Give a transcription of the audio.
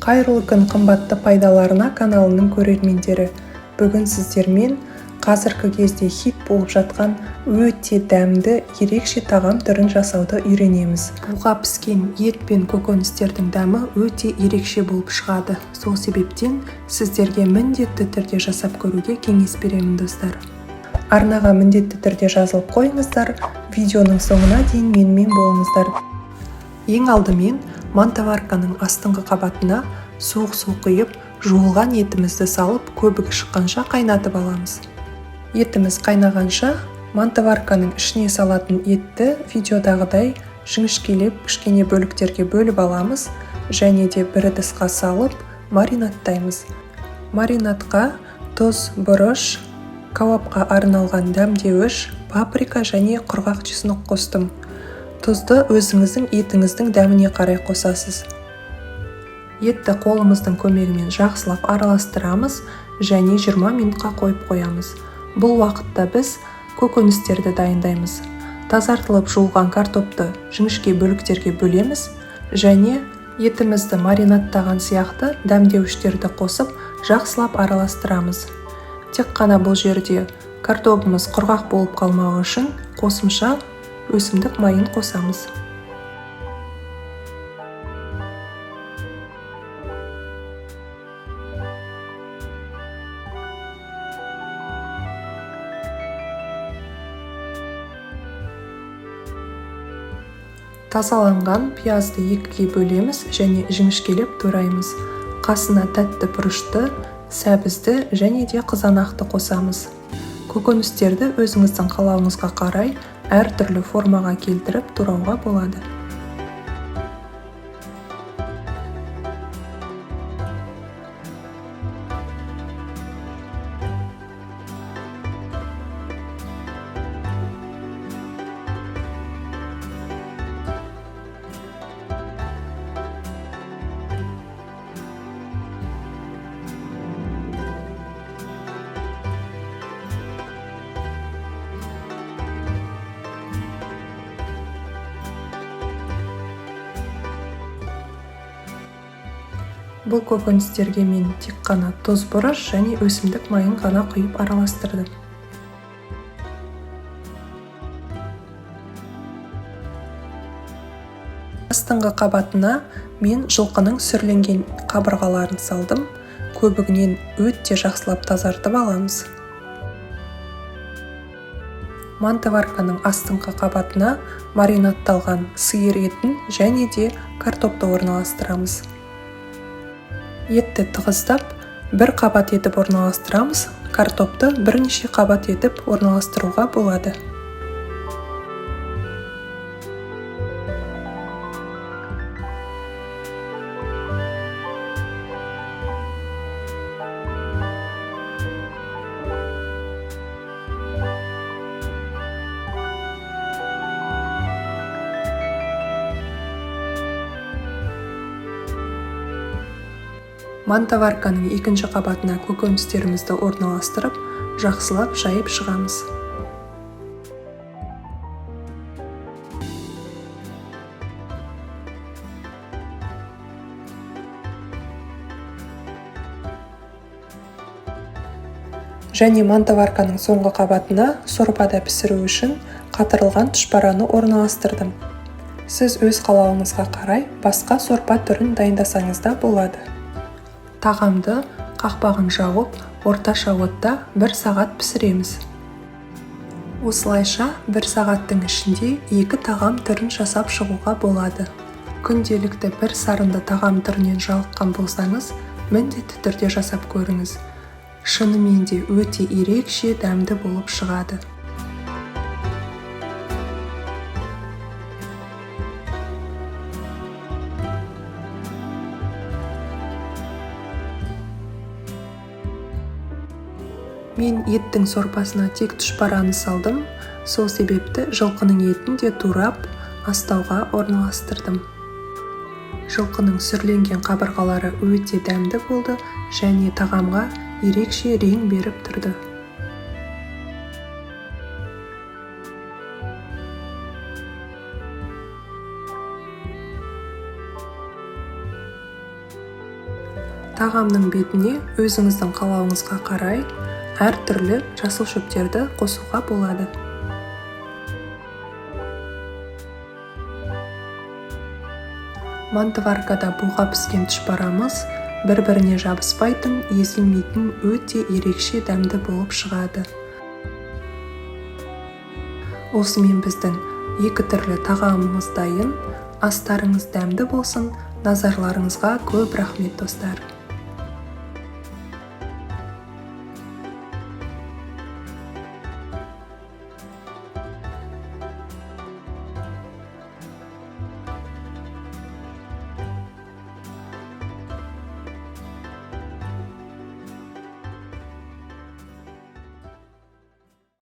Қайырлы күн қымбатты пайдаларына каналының көрермендері. Бүгін сіздермен қазіргі кезде хит болып жатқан өте дәмді ерекше тағам түрін жасауды үйренеміз. Буға піскен ет пен көкөністердің дәмі өте ерекше болып шығады. Сол себептен сіздерге міндетті түрде жасап көруге кеңес беремін достар. Арнаға міндетті түрде жазылып қойыңыздар, видеоның соңына дейін менімен болыңыздар. Ең алдымен мантоварканың астыңғы қабатына суық су құйып, жуылған етімізді салып, көбігі шыққанша қайнатып аламыз. Етіміз қайнағанша мантоварканың ішіне салатын етті видеодағыдай жіңішкелеп кішкене бөліктерге бөліп аламыз және де бір ыдысқа салып маринадтаймыз. Маринадқа тұз, бұрыш, кауапқа арналған дәмдеуіш, паприка және құрғақ чеснок қостым. Тұзды өзіңіздің етіңіздің дәміне қарай қосасыз. Етті қолымыздың көмегімен жақсылап араластырамыз және 20 минутқа қойып қоямыз. Бұл уақытта біз көкөністерді дайындаймыз. Тазартылып жуылған картопты жіңішке бөліктерге бөлеміз және етімізді маринадтаған сияқты дәмдеуіштерді қосып жақсылап араластырамыз. Тек қана бұл жерде картопымыз құрғақ болып қалмауы үшін қосымша өсімдік майын қосамыз. Тазаланған пиязды екіге бөлеміз және жіңішкелеп тураймыз. Қасына тәтті бұрышты, сәбізді және де қызанақты қосамыз. Көкөністерді өзіңіздің қалауыңызға қарай әртүрлі формаға келтіріп турауға болады. Бұл көкөністерге мен тек қана тұз, бұрыш және өсімдік майын ғана құйып араластырдым. Астыңғы қабатына мен жылқының сүрленген қабырғаларын салдым. Көбігінен өте жақсылап тазартып аламыз. Мантоварканың астыңғы қабатына маринадталған сиыр етін және де картопты орналастырамыз. Етті тығыздап, бір қабат етіп орналастырамыз, картопты бірнеше қабат етіп орналастыруға болады. Мантоварканың екінші қабатына көкөністерімізді орналастырып, жақсылап жайып шығамыз. Және мантоварканың соңғы қабатына сорпада пісіру үшін қатырылған тұшпараны орналастырдым. Сіз өз қалауыңызға қарай басқа сорпа түрін дайындасаңыз да болады. Тағамды қақпағын жауып, орташа отта 1 сағат пісіреміз. Осылайша 1 сағаттың ішінде 2 тағам түрін жасап шығуға болады. Күнделікті бір сарынды тағам түрінен жалыққан болсаңыз, міндетті түрде жасап көріңіз. Шынымен де өте ерекше дәмді болып шығады. Мен еттің сорпасына тек тұшпараны салдым, сол себепті жылқының етін де турап, астауға орналастырдым. Жылқының сүрленген қабырғалары өте дәмді болды және тағамға ерекше рең беріп тұрды. Тағамның бетіне өзіңіздің қалауыңызға қарай әртүрлі жасыл шөптерді қосуға болады. Мантываркада буға піскен тұшпарамыз бір-біріне жабыспайтын, езілмейтін өте ерекше дәмді болып шығады. Осымен біздің 2 түрлі тағамымыз дайын. Астарыңыз дәмді болсын. Назарларыңызға көп рахмет, достар.